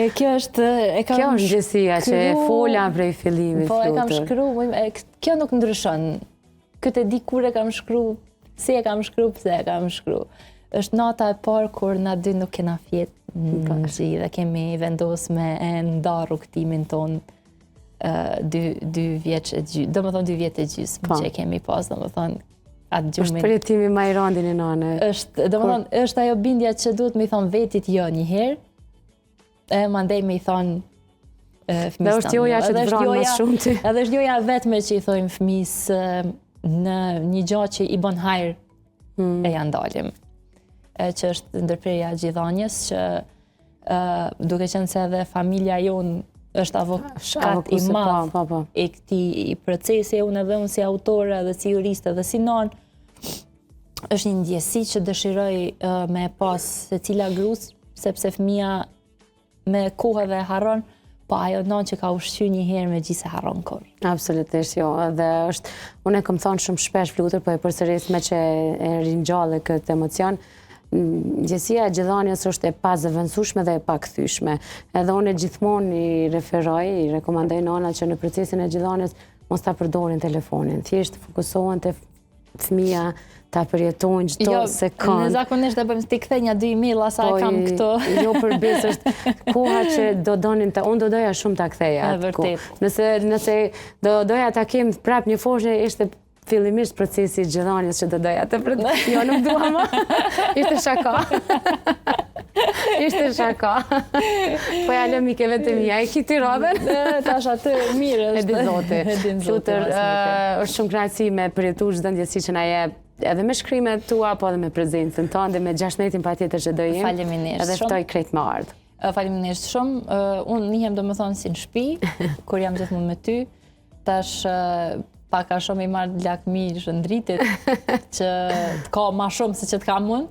Kjo është gjësia që e fola prej fillimit. Po, e kam shkru, kjo nuk ndryshon. Këtë e di kur e kam shkru, si e kam shkru, pse e kam shkru. Është nata e parë kur na dy nuk kena fjet në gji dhe kemi vendos me nda rrugtimin ton 2 vjeç e gjysmë. Do më thonë 2 vjet e gjysmë që kemi pas, do më thonë atë gjumin. Është përjetimi ma i randin e nane. Do më thonë, është ajo bindja që duhet me i thonë vetit jo njëherë, mandej me i thonë fëmis dhe është joja që të vranë më shumë ti. Edhe është joja vetme që i thojmë fëmis në një gjatë që i bën hajrë e janë dalim. Që është ndërprerja gjithanjes, që duke qenë se edhe familja jonë është avokat i madh e këtij procesi, unë edhe unë si autore dhe si juriste dhe si non, është një ndjesi që dëshiroj me pas se cila grus, sepse fëmia me kohë dhe harron, pa ajo non që ka ushqy një herë me gjithë se harron kur. Absolutisht, jo. Dhe është, unë e kam thonë shumë shpesh Flutër, po e përsëris me që e rinjallë këtë emocion, gjësia e gjithanjes është e pa zëvendësueshme dhe e pa kthyeshme. Edhe unë gjithmonë i referoj, i rekomandoj nana që në procesin e gjithanjes mos ta përdorin telefonin. Thjesht fokusohen te fëmia, ta përjetojnë çdo sekond. Ne zakonisht e bëjmë ti kthej një 2 email sa e kam këto. Jo përbes është koha që do donin unë do doja shumë ta ktheja. Vërtet. Nëse do doja ta kem prap një foshë ishte fillimisht procesi i gjithanjes që do doja të përdorej. Jo, nuk dua më. Ishte shaka. Ishte shaka. Po ja lëmi ke vetëm mia, e ki ti radhën. Tash atë mirë është. E di zoti. Flutër, është shumë kënaqësi me përjetuar çdo ndjesi që na jep edhe me shkrimet tua, po edhe me prezencën tonë dhe me 16 patjetër që do jemi. Faleminderit. Edhe ftoj krejt me ardh. Faleminderit shumë. Unë nihem domethënë si në shtëpi, kur jam gjithmonë me ty. Tash pak a shumë i marrë lakmi shëndritit që ka ma shumë se që të kam unë.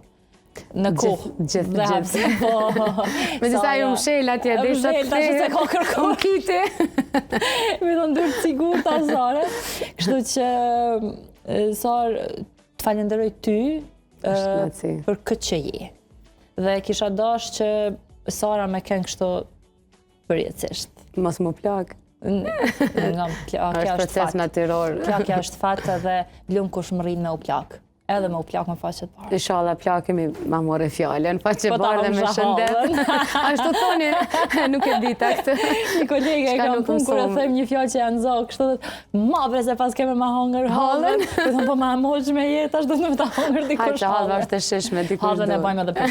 Në kohë. Gjithë. Me disa ju mshel atje, dhe ishtë të se ka kërkom kiti. Me të ndyrë të sigur të Sare. Kështu që, Sar, të falenderoj ty për këtë që je. Dhe kisha dash që Sara me kënë kështu përjetësisht. Mos më plak. Është proces natyror. Plakja është fatë dhe lëmë kush më rrinë me u plak. Edhe me u plak me faqet parë. Inshallah plakemi ma more fjallën, faqet parë dhe me shëndet. Ashtu thoni, nuk e dita këtë. Një kolege e kam punë kur e them një fjallë që janë zokë, kështu dhe ma bre se pas keme ma hongër halën. Dhe thëmë po ma moq me jetë, ashtu do të ta hongër dikush halën. Hajtë halva është e shishme, dikush do. Halën e bajme edhe për